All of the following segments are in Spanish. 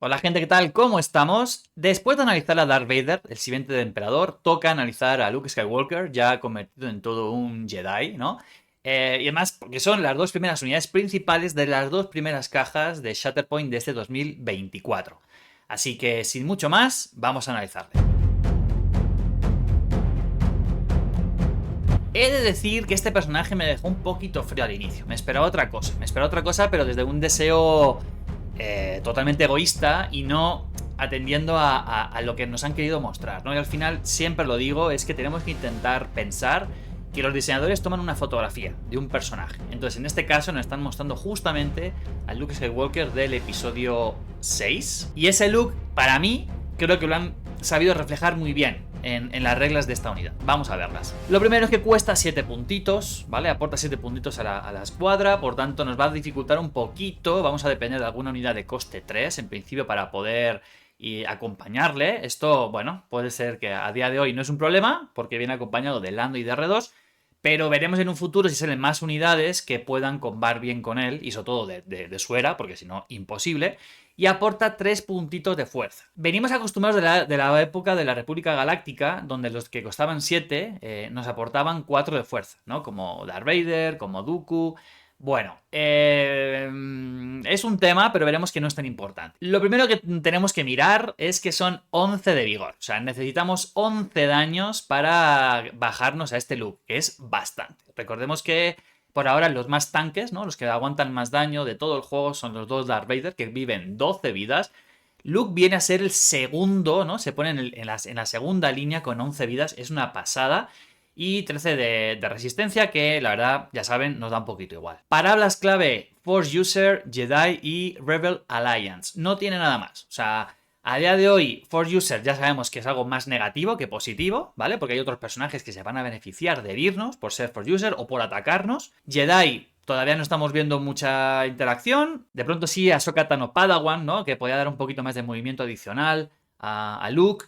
Hola gente, ¿qué tal? ¿Cómo estamos? Después de analizar a Darth Vader, el sirviente del emperador, toca analizar a Luke Skywalker, ya convertido en todo un Jedi, ¿no? Y además, porque son las dos primeras unidades principales de las dos primeras cajas de Shatterpoint de este 2024. Así que, sin mucho más, vamos a analizarle. He de decir que este personaje me dejó un poquito frío al inicio. Me esperaba otra cosa, pero desde un deseo totalmente egoísta y no atendiendo a lo que nos han querido mostrar, ¿no? Y al final, siempre lo digo, es que tenemos que intentar pensar que los diseñadores toman una fotografía de un personaje. Entonces, en este caso, nos están mostrando justamente al Luke Skywalker del episodio 6. Y ese look, para mí, creo que lo han sabido reflejar muy bien en las reglas de esta unidad. Vamos a verlas. Lo primero es que cuesta 7 puntitos, ¿vale? Aporta 7 puntitos a la escuadra, por tanto nos va a dificultar un poquito. Vamos a depender de alguna unidad de coste 3, en principio, para poder acompañarle. Esto, bueno, puede ser que a día de hoy no es un problema, porque viene acompañado de Lando y de R2, pero veremos en un futuro si salen más unidades que puedan combar bien con él, y sobre todo de su era, porque si no, imposible. Y aporta 3 puntitos de fuerza. Venimos acostumbrados de la época de la República Galáctica, donde los que costaban 7 nos aportaban 4 de fuerza, ¿no? Como Darth Vader, como Dooku. Bueno, es un tema, pero veremos que no es tan importante. Lo primero que tenemos que mirar es que son 11 de vigor. O sea, necesitamos 11 daños para bajarnos a este look, que es bastante. Recordemos que por ahora los más tanques, ¿no? Los que aguantan más daño de todo el juego son los dos Darth Vader, que viven 12 vidas. Luke viene a ser el segundo, ¿no? Se pone en la segunda línea con 11 vidas. Es una pasada. Y 13 de resistencia, que la verdad, ya saben, nos da un poquito igual. Palabras clave: Force User, Jedi y Rebel Alliance. No tiene nada más. O sea, a día de hoy, Force User ya sabemos que es algo más negativo que positivo, ¿vale? Porque hay otros personajes que se van a beneficiar de herirnos por ser Force User o por atacarnos. Jedi, todavía no estamos viendo mucha interacción. De pronto sí, Ahsoka Tano Padawan, ¿no? Que podría dar un poquito más de movimiento adicional a Luke.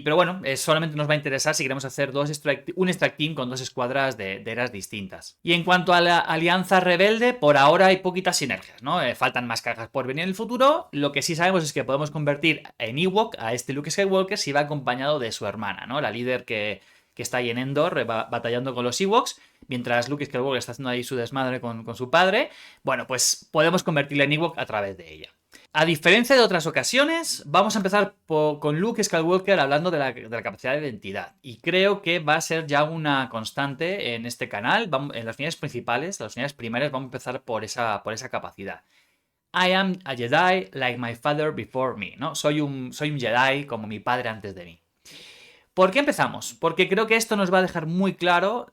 Pero bueno, solamente nos va a interesar si queremos hacer un strike team con dos escuadras de eras distintas. Y en cuanto a la alianza rebelde, por ahora hay poquitas sinergias, ¿no? Faltan más cajas por venir en el futuro. Lo que sí sabemos es que podemos convertir en Ewok a este Luke Skywalker si va acompañado de su hermana, ¿no? La líder que está ahí en Endor batallando con los Ewoks, mientras Luke Skywalker está haciendo ahí su desmadre con su padre. Bueno, pues podemos convertirle en Ewok a través de ella. A diferencia de otras ocasiones, vamos a empezar con Luke Skywalker hablando de la capacidad de identidad. Y creo que va a ser ya una constante en este canal. En las unidades principales, las unidades primarias, vamos a empezar por esa capacidad. I am a Jedi like my father before me, ¿no? Soy un Jedi como mi padre antes de mí. ¿Por qué empezamos? Porque creo que esto nos va a dejar muy claro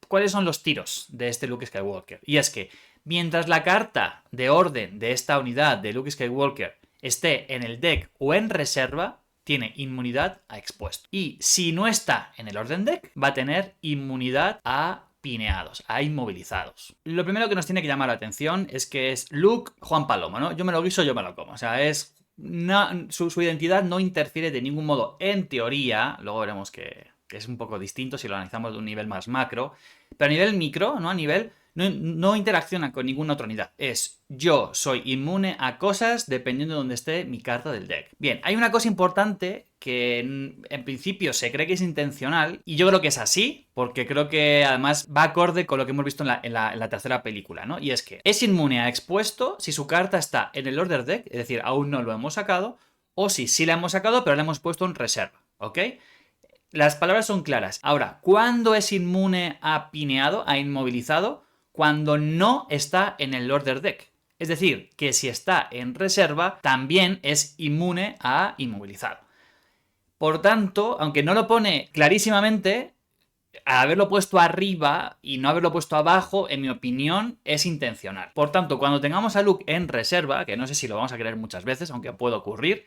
cuáles son los tiros de este Luke Skywalker. Y es que mientras la carta de orden de esta unidad de Luke Skywalker esté en el deck o en reserva, tiene inmunidad a expuesto. Y si no está en el orden deck, va a tener inmunidad a pineados, a inmovilizados. Lo primero que nos tiene que llamar la atención es que es Luke Juan Palomo, ¿no? Yo me lo guiso, yo me lo como. O sea, su identidad no interfiere de ningún modo, en teoría. Luego veremos que es un poco distinto si lo analizamos de un nivel más macro, pero a nivel micro, ¿no? No interacciona con ninguna otra unidad. Yo soy inmune a cosas dependiendo de donde esté mi carta del deck. Bien, hay una cosa importante que en principio se cree que es intencional, y yo creo que es así, porque creo que además va acorde con lo que hemos visto en la tercera película, ¿no? Y es que es inmune a expuesto si su carta está en el order deck, es decir, aún no lo hemos sacado, o si sí la hemos sacado, pero la hemos puesto en reserva, ¿ok? Las palabras son claras. Ahora, ¿cuándo es inmune a pineado, a inmovilizado? Cuando no está en el order deck. Es decir, que si está en reserva, también es inmune a inmovilizado. Por tanto, aunque no lo pone clarísimamente, al haberlo puesto arriba y no haberlo puesto abajo, en mi opinión, es intencional. Por tanto, cuando tengamos a Luke en reserva, que no sé si lo vamos a querer muchas veces, aunque puede ocurrir,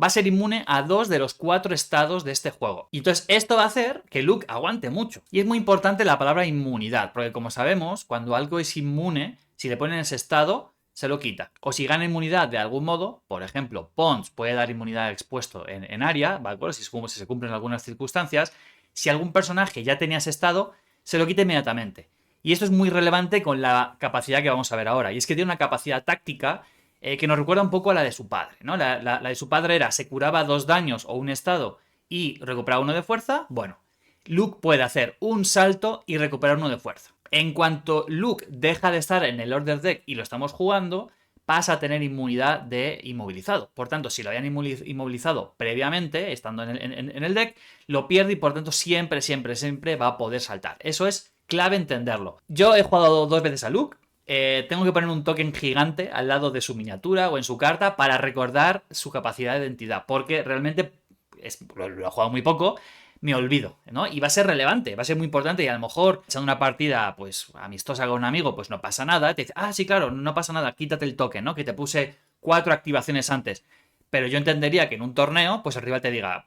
va a ser inmune a 2 de los 4 estados de este juego. Y entonces esto va a hacer que Luke aguante mucho. Y es muy importante la palabra inmunidad, porque como sabemos, cuando algo es inmune, si le ponen ese estado, se lo quita. O si gana inmunidad de algún modo, por ejemplo, Pons puede dar inmunidad expuesto en área, ¿vale? Si se cumplen algunas circunstancias. Si algún personaje ya tenía ese estado, se lo quita inmediatamente. Y esto es muy relevante con la capacidad que vamos a ver ahora. Y es que tiene una capacidad táctica que nos recuerda un poco a la de su padre, ¿no? La de su padre era, se curaba 2 daños o un estado y recuperaba 1 de fuerza. Bueno, Luke puede hacer un salto y recuperar 1 de fuerza. En cuanto Luke deja de estar en el Order Deck y lo estamos jugando, pasa a tener inmunidad de inmovilizado. Por tanto, si lo habían inmovilizado previamente, estando en el deck, lo pierde y por tanto siempre va a poder saltar. Eso es clave entenderlo. Yo he jugado 2 veces a Luke. Tengo que poner un token gigante al lado de su miniatura o en su carta para recordar su capacidad de identidad. Porque realmente lo he jugado muy poco, me olvido, ¿no? Y va a ser relevante, va a ser muy importante y a lo mejor echando una partida, pues, amistosa con un amigo, pues no pasa nada, te dice, ah, sí, claro, no pasa nada, quítate el token, ¿no? Que te puse 4 activaciones antes. Pero yo entendería que en un torneo, pues el rival te diga,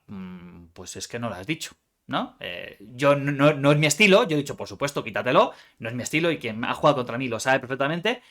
pues es que no lo has dicho, ¿no? Yo no es mi estilo, yo he dicho, por supuesto, quítatelo, no es mi estilo y quien ha jugado contra mí lo sabe perfectamente,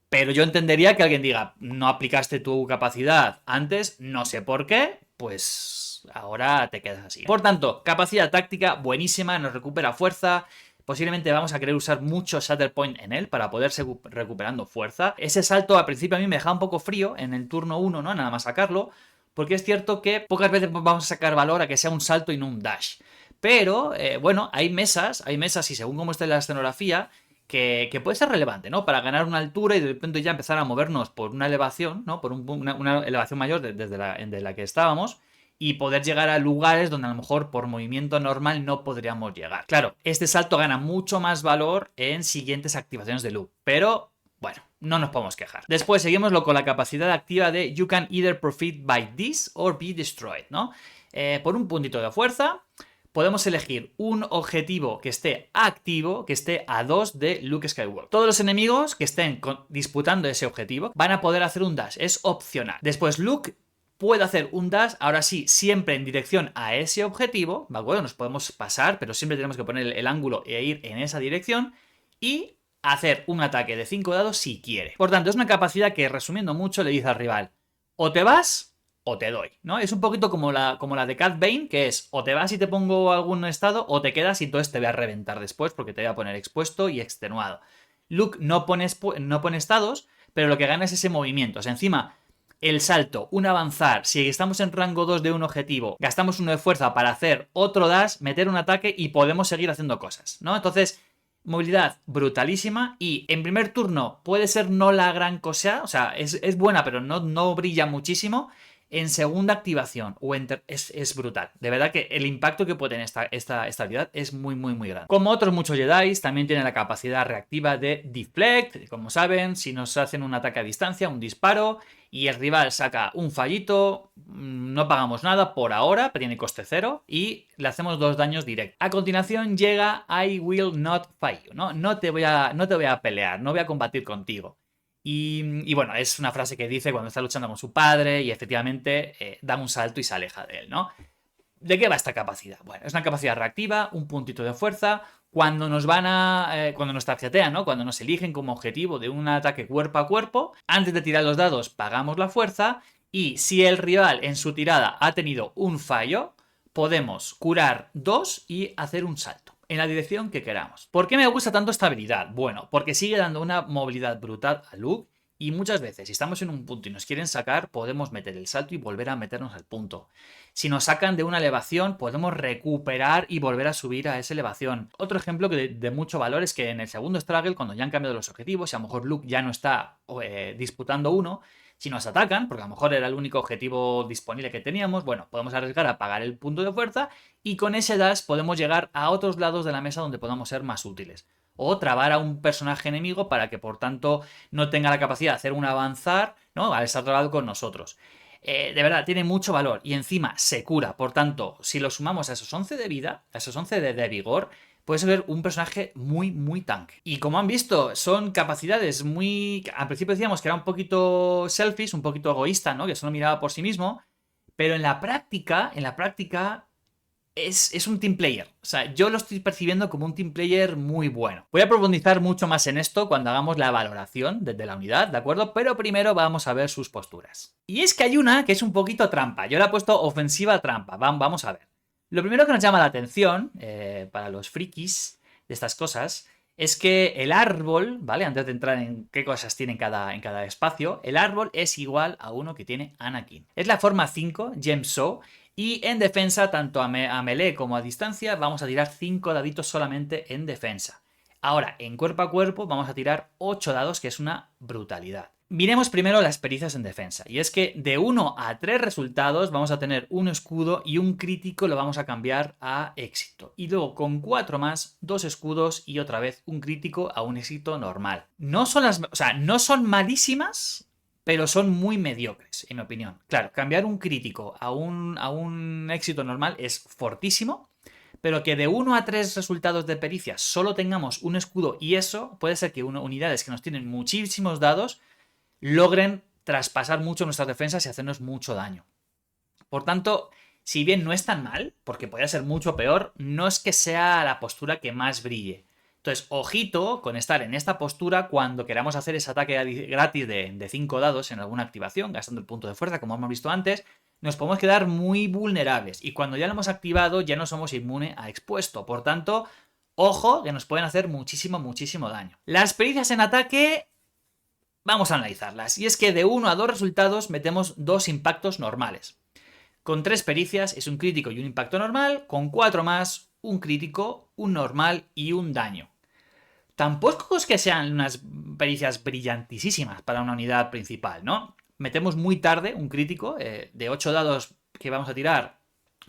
pero yo entendería que alguien diga, no aplicaste tu capacidad antes, no sé por qué, pues ahora te quedas así. Por tanto, capacidad táctica buenísima, nos recupera fuerza. Posiblemente vamos a querer usar mucho Shatterpoint en él para poder seguir recuperando fuerza. Ese salto al principio a mí me dejaba un poco frío en el turno 1, ¿no? Nada más sacarlo. Porque es cierto que pocas veces vamos a sacar valor a que sea un salto y no un dash. Pero, bueno, hay mesas y según cómo esté la escenografía, que puede ser relevante, ¿no? Para ganar una altura y de repente ya empezar a movernos por una elevación, ¿no? Por una elevación mayor desde la que estábamos y poder llegar a lugares donde a lo mejor por movimiento normal no podríamos llegar. Claro, este salto gana mucho más valor en siguientes activaciones de loop, pero bueno, no nos podemos quejar. Después seguimoslo con la capacidad activa de You can either profit by this or be destroyed, ¿no? Por un puntito de fuerza podemos elegir un objetivo que esté activo, que esté a 2 de Luke Skywalker. Todos los enemigos que estén disputando ese objetivo van a poder hacer un dash, es opcional. Después Luke puede hacer un dash, ahora sí, siempre en dirección a ese objetivo, ¿de acuerdo? Nos podemos pasar, pero siempre tenemos que poner el ángulo e ir en esa dirección y hacer un ataque de 5 dados si quiere. Por tanto, es una capacidad que, resumiendo mucho, le dice al rival, o te vas o te doy, ¿no? Es un poquito como la de Cad Bane, que es o te vas y te pongo algún estado, o te quedas y entonces te voy a reventar después porque te voy a poner expuesto y extenuado. Luke no pone estados, pero lo que gana es ese movimiento. O sea, encima, el salto, un avanzar, si estamos en rango 2 de un objetivo, gastamos 1 de fuerza para hacer otro dash, meter un ataque y podemos seguir haciendo cosas, ¿no? Entonces, movilidad brutalísima y en primer turno puede ser no la gran cosa, o sea, es buena pero no brilla muchísimo. En segunda activación es brutal. De verdad que el impacto que puede tener esta habilidad es muy grande. Como otros muchos Jedi, también tiene la capacidad reactiva de Deflect. Como saben, si nos hacen un ataque a distancia, un disparo, y el rival saca un fallito, no pagamos nada por ahora, pero tiene coste 0, y le hacemos 2 daños directos. A continuación llega I will not fight you, ¿no? No te voy a pelear, no voy a combatir contigo. Y bueno, es una frase que dice cuando está luchando con su padre y efectivamente da un salto y se aleja de él, ¿no? ¿De qué va esta capacidad? Bueno, es una capacidad reactiva, un puntito de fuerza. Cuando nos cuando nos tarjetean, ¿no? Cuando nos eligen como objetivo de un ataque cuerpo a cuerpo, antes de tirar los dados pagamos la fuerza y si el rival en su tirada ha tenido un fallo, podemos curar 2 y hacer un salto en la dirección que queramos. ¿Por qué me gusta tanto esta habilidad? Bueno, porque sigue dando una movilidad brutal a Luke y muchas veces si estamos en un punto y nos quieren sacar, podemos meter el salto y volver a meternos al punto. Si nos sacan de una elevación, podemos recuperar y volver a subir a esa elevación. Otro ejemplo de mucho valor es que en el segundo Struggle, cuando ya han cambiado los objetivos y a lo mejor Luke ya no está disputando uno, si nos atacan, porque a lo mejor era el único objetivo disponible que teníamos, bueno, podemos arriesgar a pagar el punto de fuerza y con ese dash podemos llegar a otros lados de la mesa donde podamos ser más útiles. O trabar a un personaje enemigo para que por tanto no tenga la capacidad de hacer un avanzar, ¿no? Al estar trabado con nosotros. De verdad, tiene mucho valor y encima se cura. Por tanto, si lo sumamos a esos 11 de vida, a esos 11 de vigor, puede ser un personaje muy tanque. Y como han visto, son capacidades muy... Al principio decíamos que era un poquito selfish, un poquito egoísta, ¿no? Que solo miraba por sí mismo. Pero en la práctica es un team player. O sea, yo lo estoy percibiendo como un team player muy bueno. Voy a profundizar mucho más en esto cuando hagamos la valoración desde la unidad, ¿de acuerdo? Pero primero vamos a ver sus posturas. Y es que hay una que es un poquito trampa. Yo la he puesto ofensiva trampa. Vamos a ver. Lo primero que nos llama la atención, para los frikis de estas cosas, es que el árbol, ¿vale? Antes de entrar en qué cosas tiene en cada espacio, el árbol es igual a uno que tiene Anakin. Es la forma 5, Gem-So, y en defensa, tanto a melee como a distancia, vamos a tirar 5 daditos solamente en defensa. Ahora, en cuerpo a cuerpo, vamos a tirar 8 dados, que es una brutalidad. Miremos primero las pericias en defensa, y es que de 1 a 3 resultados vamos a tener un escudo y un crítico lo vamos a cambiar a éxito. Y luego con 4 más, 2 escudos y otra vez un crítico a un éxito normal. No son no son malísimas, pero son muy mediocres, en mi opinión. Claro, cambiar un crítico a un éxito normal es fortísimo, pero que de 1 a 3 resultados de pericia solo tengamos un escudo y eso puede ser que unidades que nos tienen muchísimos dados logren traspasar mucho nuestras defensas y hacernos mucho daño. Por tanto, si bien no es tan mal, porque podría ser mucho peor, no es que sea la postura que más brille. Entonces, ojito con estar en esta postura cuando queramos hacer ese ataque gratis de 5 dados en alguna activación, gastando el punto de fuerza, como hemos visto antes, nos podemos quedar muy vulnerables. Y cuando ya lo hemos activado, ya no somos inmunes a expuesto. Por tanto, ojo, que nos pueden hacer muchísimo, muchísimo daño. Las pericias en ataque, vamos a analizarlas. Y es que de 1 a 2 resultados metemos 2 impactos normales. Con 3 pericias es un crítico y un impacto normal. Con 4 más, un crítico, un normal y un daño. Tampoco es que sean unas pericias brillantísimas para una unidad principal, ¿no? Metemos muy tarde un crítico, de 8 dados que vamos a tirar,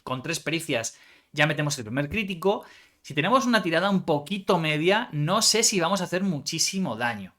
con 3 pericias ya metemos el primer crítico. Si tenemos una tirada un poquito media, no sé si vamos a hacer muchísimo daño.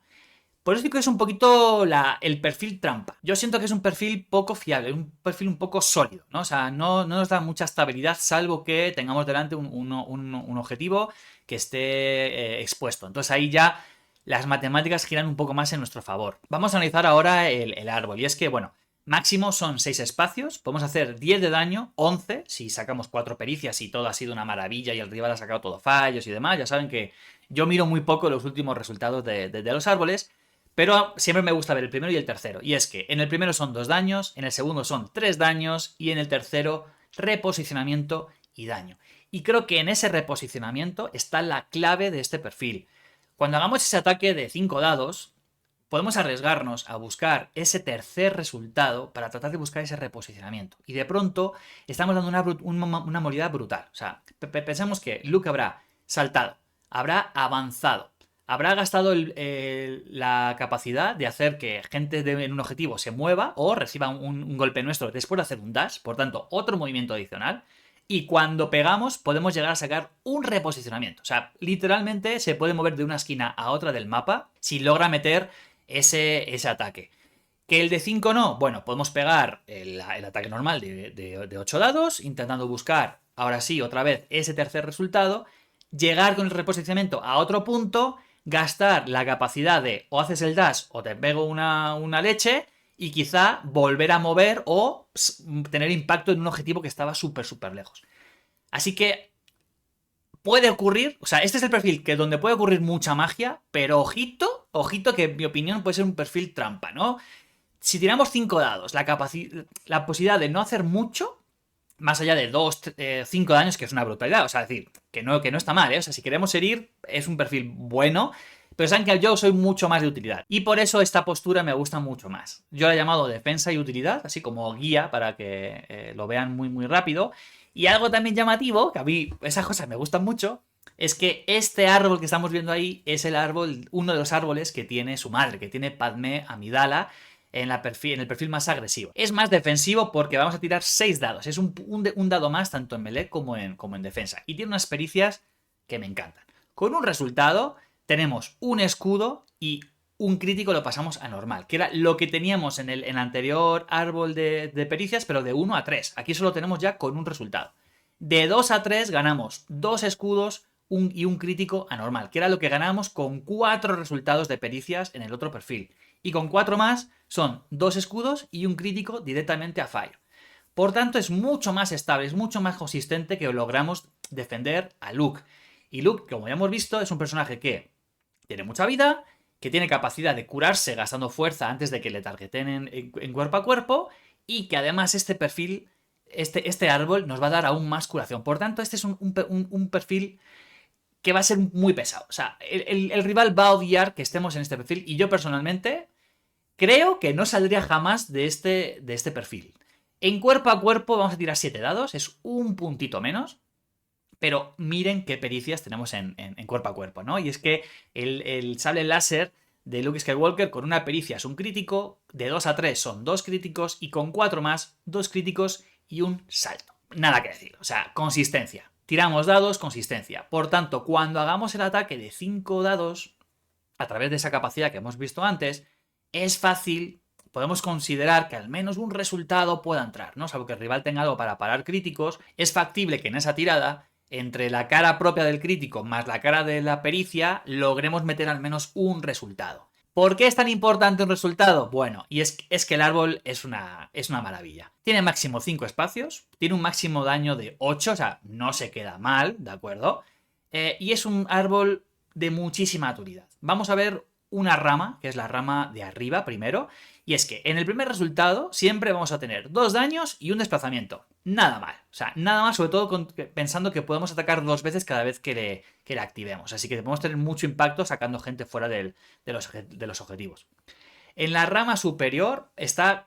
Por eso digo que es un poquito el perfil trampa. Yo siento que es un perfil poco fiable, un perfil un poco sólido, ¿no? O sea, no nos da mucha estabilidad, salvo que tengamos delante un objetivo que esté expuesto. Entonces ahí ya las matemáticas giran un poco más en nuestro favor. Vamos a analizar ahora el árbol. Y es que, bueno, máximo son 6 espacios. Podemos hacer 10 de daño, 11 si sacamos 4 pericias y todo ha sido una maravilla y el rival ha sacado todo fallos y demás. Ya saben que yo miro muy poco los últimos resultados de los árboles. Pero siempre me gusta ver el primero y el tercero. Y es que en el primero son 2 daños, en el segundo son 3 daños y en el tercero reposicionamiento y daño. Y creo que en ese reposicionamiento está la clave de este perfil. Cuando hagamos ese ataque de 5 dados, podemos arriesgarnos a buscar ese tercer resultado para tratar de buscar ese reposicionamiento. Y de pronto estamos dando una movilidad brutal. O sea, pensemos que Luke habrá saltado, habrá avanzado, habrá gastado la capacidad de hacer que gente en un objetivo se mueva o reciba un golpe nuestro después de hacer un dash, por tanto, otro movimiento adicional. Y cuando pegamos podemos llegar a sacar un reposicionamiento. O sea, literalmente se puede mover de una esquina a otra del mapa si logra meter ese ataque. ¿Que el de 5 no? Bueno, podemos pegar el ataque normal de 8 dados, intentando buscar, ahora sí, otra vez, ese tercer resultado, llegar con el reposicionamiento a otro punto, gastar la capacidad de o haces el dash o te pego una leche y quizá volver a mover o tener impacto en un objetivo que estaba súper, súper lejos. Así que puede ocurrir, o sea, este es el perfil que donde puede ocurrir mucha magia, pero ojito, ojito que en mi opinión puede ser un perfil trampa, ¿no? Si tiramos 5 dados, la posibilidad de no hacer mucho, más allá de 2, 5 daños, que es una brutalidad, o sea, decir, que no está mal, ¿eh? O sea, si queremos herir, es un perfil bueno, pero saben que yo soy mucho más de utilidad. Y por eso esta postura me gusta mucho más. Yo la he llamado defensa y utilidad, así como guía para que lo vean muy, muy rápido. Y algo también llamativo, que a mí esas cosas me gustan mucho, es que este árbol que estamos viendo ahí es uno de los árboles que tiene su madre, que tiene Padmé Amidala en el perfil más agresivo. Es más defensivo porque vamos a tirar 6 dados. Es un dado más tanto en melee como en defensa. Y tiene unas pericias que me encantan. Con un resultado tenemos un escudo y un crítico lo pasamos a normal, que era lo que teníamos en el anterior árbol de pericias, pero de 1 a 3. Aquí solo tenemos ya con un resultado. De 2 a 3 ganamos 2 escudos y un crítico anormal, que era lo que ganábamos con 4 resultados de pericias en el otro perfil. Y con 4 más son 2 escudos y un crítico directamente a Fire. Por tanto, es mucho más estable, es mucho más consistente que logramos defender a Luke. Y Luke, como ya hemos visto, es un personaje que tiene mucha vida, que tiene capacidad de curarse gastando fuerza antes de que le targeten en cuerpo a cuerpo, y que además este perfil, este árbol, nos va a dar aún más curación. Por tanto, este es un perfil que va a ser muy pesado. O sea, el rival va a odiar que estemos en este perfil y yo personalmente creo que no saldría jamás de este perfil. En cuerpo a cuerpo vamos a tirar 7 dados, es un puntito menos. Pero miren qué pericias tenemos en cuerpo a cuerpo, ¿no? Y es que el sable láser de Luke Skywalker con una pericia es un crítico, de 2 a 3 son 2 críticos y con 4 más, 2 críticos y un salto. Nada que decir, o sea, consistencia. Tiramos dados, consistencia. Por tanto, cuando hagamos el ataque de 5 dados, a través de esa capacidad que hemos visto antes, es fácil, podemos considerar que al menos un resultado pueda entrar, ¿no? Salvo que el rival tenga algo para parar críticos, es factible que en esa tirada entre la cara propia del crítico más la cara de la pericia, logremos meter al menos un resultado. ¿Por qué es tan importante un resultado? Bueno, y es que el árbol es una maravilla. Tiene máximo 5 espacios, tiene un máximo daño de 8, o sea, no se queda mal, ¿de acuerdo? Y es un árbol de muchísima utilidad. Vamos a ver una rama, que es la rama de arriba primero, y es que en el primer resultado siempre vamos a tener 2 daños y un desplazamiento. Nada mal, o sea, nada mal, sobre todo pensando que podemos atacar 2 veces cada vez que le activemos, así que podemos tener mucho impacto sacando gente fuera de los objetivos. En la rama superior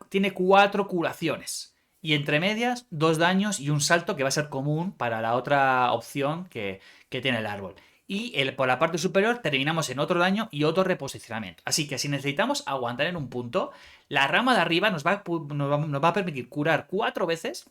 tiene 4 curaciones. Y entre medias, 2 daños y un salto que va a ser común para la otra opción que tiene el árbol. Y por la parte superior terminamos en otro daño y otro reposicionamiento. Así que si necesitamos aguantar en un punto, la rama de arriba nos va a permitir curar 4 veces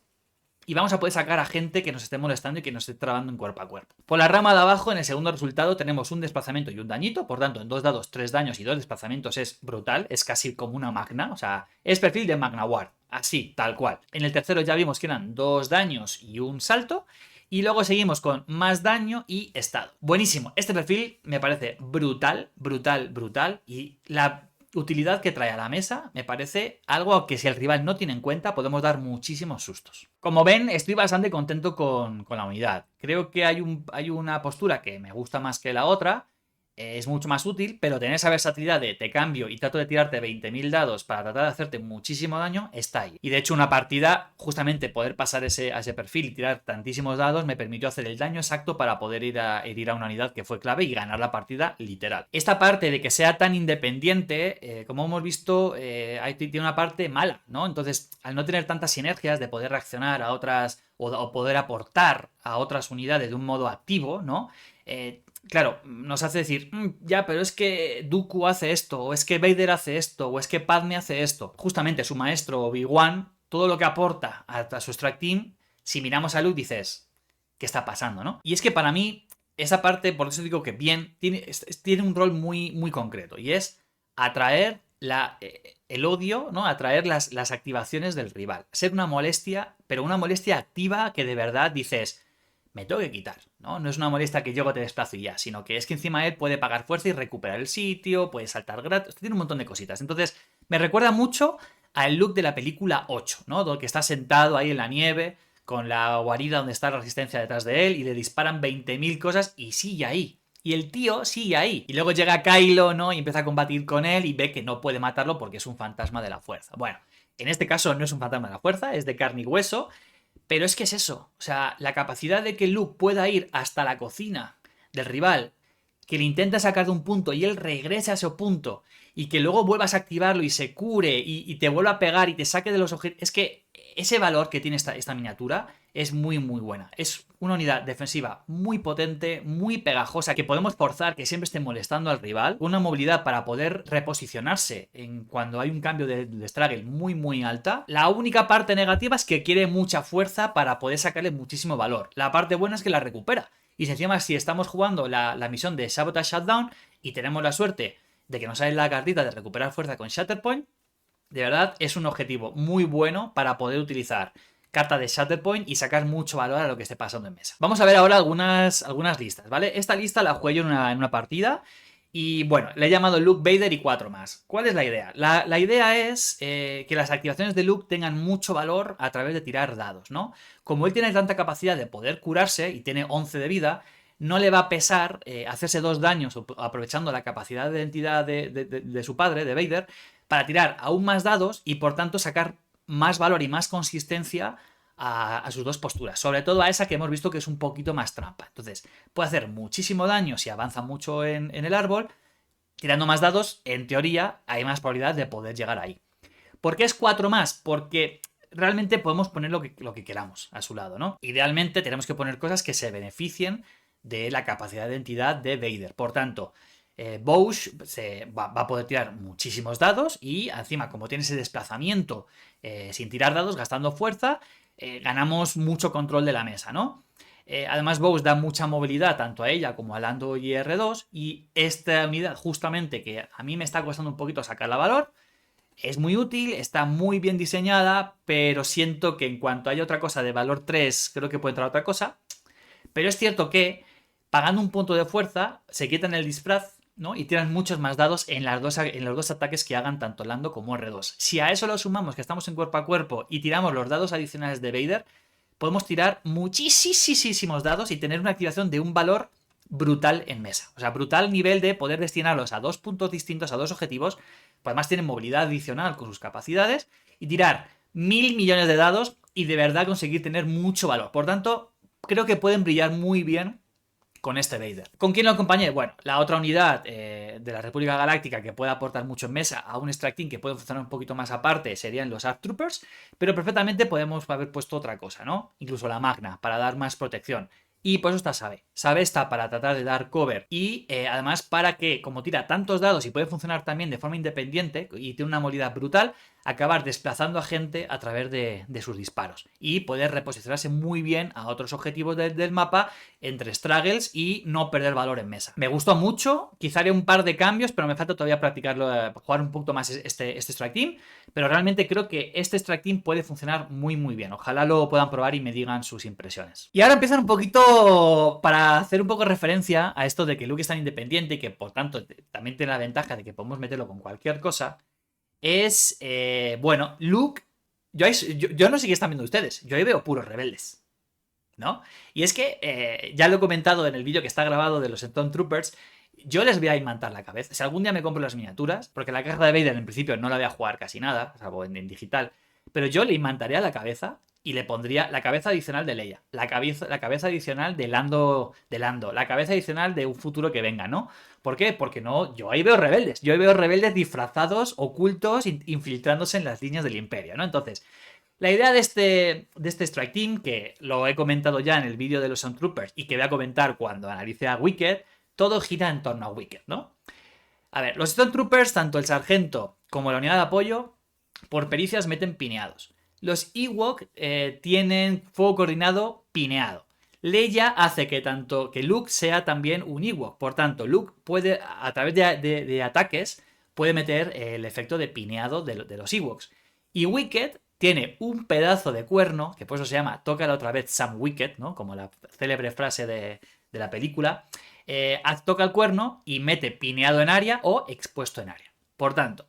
y vamos a poder sacar a gente que nos esté molestando y que nos esté trabando en cuerpo a cuerpo. Por la rama de abajo, en el segundo resultado, tenemos un desplazamiento y un dañito. Por tanto, en 2 dados, 3 daños y 2 desplazamientos es brutal. Es casi como una magna. O sea, es perfil de Magna Ward. Así, tal cual. En el tercero ya vimos que eran 2 daños y un salto. Y luego seguimos con más daño y estado. Buenísimo. Este perfil me parece brutal, brutal, brutal. Y la utilidad que trae a la mesa me parece algo que si el rival no tiene en cuenta podemos dar muchísimos sustos. Como ven, estoy bastante contento con la unidad. Creo que hay una postura que me gusta más que la otra. Es mucho más útil, pero tener esa versatilidad de te cambio y trato de tirarte 20.000 dados para tratar de hacerte muchísimo daño, está ahí. Y de hecho una partida, justamente poder pasar a ese perfil y tirar tantísimos dados me permitió hacer el daño exacto para poder herir a una unidad que fue clave y ganar la partida literal. Esta parte de que sea tan independiente, como hemos visto, tiene una parte mala, ¿no? Entonces, al no tener tantas sinergias de poder reaccionar a otras o poder aportar a otras unidades de un modo activo, ¿no? Claro, nos hace decir, ya, pero es que Dooku hace esto, o es que Vader hace esto, o es que Padme hace esto. Justamente su maestro Obi-Wan, todo lo que aporta a su Strike Team, si miramos a Luke dices, ¿qué está pasando, no? Y es que para mí, esa parte, por eso digo que bien, tiene un rol muy, muy concreto, y es atraer el odio, ¿no? Atraer las activaciones del rival. Ser una molestia, pero una molestia activa que de verdad dices, me tengo que quitar, ¿no? No es una molestia que yo te desplazo y ya, sino que es que encima él puede pagar fuerza y recuperar el sitio, puede saltar gratis, tiene un montón de cositas. Entonces, me recuerda mucho al look de la película 8, ¿no? Donde está sentado ahí en la nieve, con la guarida donde está la resistencia detrás de él, y le disparan 20.000 cosas y sigue ahí. Y el tío sigue ahí. Y luego llega Kylo, ¿no? Y empieza a combatir con él y ve que no puede matarlo porque es un fantasma de la fuerza. Bueno, en este caso no es un fantasma de la fuerza, es de carne y hueso. Pero es que es eso, o sea, la capacidad de que Luke pueda ir hasta la cocina del rival, que le intenta sacar de un punto y él regrese a ese punto y que luego vuelvas a activarlo y se cure y te vuelva a pegar y te saque de los objetos. Es que ese valor que tiene esta miniatura es muy muy buena. Es una unidad defensiva muy potente, muy pegajosa, que podemos forzar que siempre esté molestando al rival. Una movilidad para poder reposicionarse cuando hay un cambio de struggle muy muy alta. La única parte negativa es que quiere mucha fuerza para poder sacarle muchísimo valor. La parte buena es que la recupera. Y si encima si estamos jugando la misión de Sabotage Shutdown y tenemos la suerte de que nos sale la cartita de recuperar fuerza con Shatterpoint, de verdad es un objetivo muy bueno para poder utilizar carta de Shatterpoint y sacar mucho valor a lo que esté pasando en mesa. Vamos a ver ahora algunas listas, ¿vale? Esta lista la jugué yo en una partida y bueno, le he llamado Luke, Vader y 4 más. ¿Cuál es la idea? La idea es que las activaciones de Luke tengan mucho valor a través de tirar dados, ¿no? Como él tiene tanta capacidad de poder curarse y tiene 11 de vida, no le va a pesar hacerse 2 daños aprovechando la capacidad de identidad de su padre, de Vader, para tirar aún más dados y por tanto sacar más valor y más consistencia a sus dos posturas, sobre todo a esa que hemos visto que es un poquito más trampa. Entonces, puede hacer muchísimo daño si avanza mucho en el árbol. Tirando más dados, en teoría, hay más probabilidad de poder llegar ahí. ¿Por qué es 4 más? Porque realmente podemos poner lo que queramos a su lado, ¿no? Idealmente tenemos que poner cosas que se beneficien de la capacidad de identidad de Vader. Por tanto, Boushh va a poder tirar muchísimos dados y encima, como tiene ese desplazamiento sin tirar dados, gastando fuerza, ganamos mucho control de la mesa, ¿no? Además, Boushh da mucha movilidad tanto a ella como a Lando y R2, y esta unidad, justamente, que a mí me está costando un poquito sacarla a valor, es muy útil, está muy bien diseñada, pero siento que en cuanto haya otra cosa de valor 3, creo que puede entrar otra cosa. Pero es cierto que, pagando un punto de fuerza, se quitan el disfraz, ¿no? Y tiran muchos más dados en los dos ataques que hagan tanto Lando como R2. Si a eso lo sumamos que estamos en cuerpo a cuerpo y tiramos los dados adicionales de Vader, podemos tirar muchísimos dados y tener una activación de un valor brutal en mesa. O sea, brutal nivel de poder destinarlos a 2 puntos distintos, a 2 objetivos. Pues además tienen movilidad adicional con sus capacidades y tirar 1000 millones de dados y de verdad conseguir tener mucho valor. Por tanto, creo que pueden brillar muy bien con este Vader. ¿Con quién lo acompañé? Bueno, la otra unidad de la República Galáctica que puede aportar mucho en mesa a un Strike Team que puede funcionar un poquito más aparte serían los ARC Troopers, pero perfectamente podemos haber puesto otra cosa, ¿no? Incluso la Magna, para dar más protección. Y por eso está Sabe. Sabe está para tratar de dar cover y además para que, como tira tantos dados y puede funcionar también de forma independiente y tiene una movilidad brutal, acabar desplazando a gente a través de sus disparos y poder reposicionarse muy bien a otros objetivos del mapa entre struggles y no perder valor en mesa. Me gustó mucho, quizá haré un par de cambios, pero me falta todavía practicarlo, jugar un poquito más este Strike Team, pero realmente creo que este Strike Team puede funcionar muy bien. Ojalá lo puedan probar y me digan sus impresiones. Y ahora empiezan un poquito para hacer un poco referencia a esto de que Luke es tan independiente y que por tanto también tiene la ventaja de que podemos meterlo con cualquier cosa. Bueno, Luke, yo no sé qué están viendo ustedes, yo ahí veo puros rebeldes, ¿no? Y es que, ya lo he comentado en el vídeo que está grabado de los Stormtroopers, yo les voy a imantar la cabeza. Si algún día me compro las miniaturas, porque la caja de Vader en principio no la voy a jugar casi nada, salvo en digital, pero yo le imantaría la cabeza y le pondría la cabeza adicional de Leia, la cabeza adicional de Lando, la cabeza adicional de un futuro que venga, ¿no? ¿Por qué? Porque no, yo ahí veo rebeldes disfrazados, ocultos, infiltrándose en las líneas del Imperio, ¿no? Entonces, la idea de este Strike Team, que lo he comentado ya en el vídeo de los Stormtroopers y que voy a comentar cuando analice a Wicket, todo gira en torno a Wicket, ¿no? A ver, los Stormtroopers, tanto el sargento como la unidad de apoyo, por pericias meten pineados. Los Ewok tienen fuego coordinado pineado. Leia hace que tanto que Luke sea también un Ewok. Por tanto, Luke puede, a través de ataques, puede meter el efecto de pineado de los Ewoks. Y Wicket tiene un pedazo de cuerno, que por eso se llama tócala otra vez Sam Wicket, ¿no? Como la célebre frase de la película. Toca el cuerno y mete pineado en área o expuesto en área. Por tanto,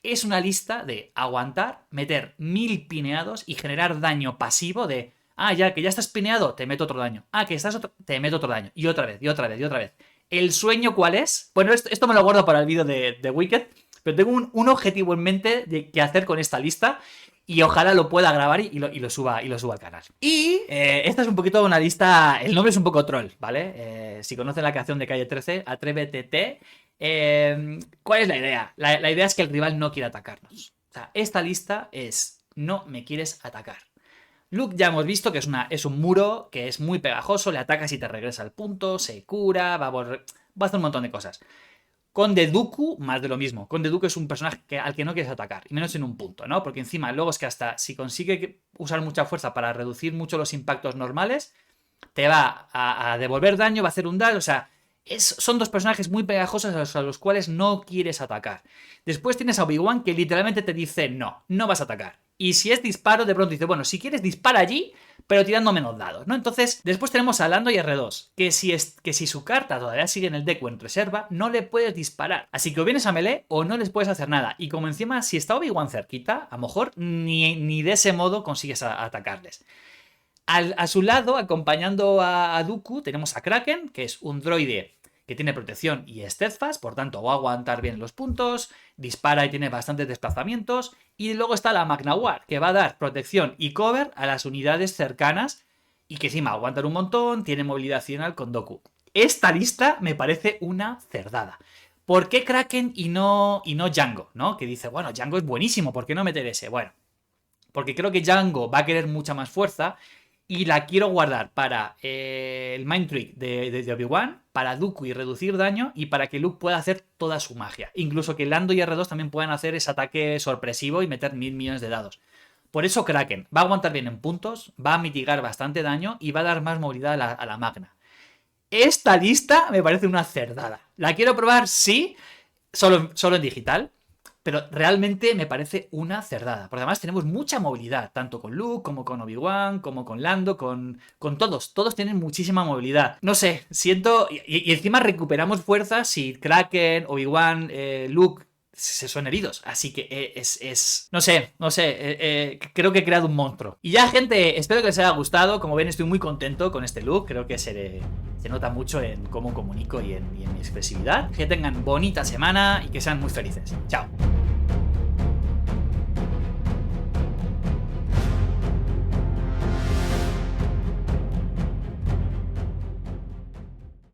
es una lista de aguantar, meter 1000 pineados y generar daño pasivo de ya que ya estás pineado, te meto otro daño. Que estás te meto otro daño. Y otra vez. ¿El sueño cuál es? Bueno, esto me lo guardo para el vídeo de Wicket, pero tengo un objetivo en mente de qué hacer con esta lista y ojalá lo pueda grabar y lo suba al canal. Y esta es un poquito una lista, el nombre es un poco troll, ¿vale? Si conocen la canción de Calle 13, Atrévete. ¿Cuál es la idea? La idea es que el rival no quiere atacarnos. O sea, esta lista es no me quieres atacar. Luke ya hemos visto que es un muro, que es muy pegajoso, le atacas y te regresa al punto, se cura, va a hacer un montón de cosas. Conde Dooku, más de lo mismo. Conde Dooku es un personaje al que no quieres atacar, y menos en un punto, ¿no? Porque encima luego es que hasta si consigue usar mucha fuerza para reducir mucho los impactos normales, te va a devolver daño, va a hacer un daño, o sea, son dos personajes muy pegajosos a los cuales no quieres atacar. Después tienes a Obi-Wan que literalmente te dice no vas a atacar. Y si es disparo, de pronto dice, bueno, si quieres dispara allí, pero tirando menos dados, ¿no? entonces, después tenemos a Lando y R2, que si su carta todavía sigue en el deck o en reserva, no le puedes disparar. Así que o vienes a melee o no les puedes hacer nada. Y como encima, si está Obi-Wan cerquita, a lo mejor ni de ese modo consigues atacarles. A su lado, acompañando a Dooku, tenemos a Kraken, que es un droide que tiene protección y steadfast, por tanto va a aguantar bien los puntos, dispara y tiene bastantes desplazamientos. Y luego está la Magna Guard, que va a dar protección y cover a las unidades cercanas y que encima aguantan un montón, tiene movilidad opcional con Doku. Esta lista me parece una cerdada. ¿Por qué Kraken y no Django? ¿No? Que dice, bueno, Django es buenísimo, ¿por qué no meter ese? Bueno, porque creo que Django va a querer mucha más fuerza y la quiero guardar para el Mind Trick de Obi-Wan, para Dooku y reducir daño, y para que Luke pueda hacer toda su magia. Incluso que Lando y R2 también puedan hacer ese ataque sorpresivo y meter 1000 millones de dados. Por eso Kraken va a aguantar bien en puntos, va a mitigar bastante daño y va a dar más movilidad a la Magna. Esta lista me parece una cerdada. ¿La quiero probar? Sí, solo en digital. Pero realmente me parece una cerdada. Porque además tenemos mucha movilidad, tanto con Luke, como con Obi-Wan, como con Lando, con todos. Todos tienen muchísima movilidad. No sé, siento... Y encima recuperamos fuerzas si Kraken, Obi-Wan, Luke se son heridos. Así que no sé. Creo que he creado un monstruo. Y ya, gente, espero que les haya gustado. Como ven, estoy muy contento con este look. Creo que se nota mucho en cómo comunico y en mi expresividad. Que tengan bonita semana y que sean muy felices. Chao.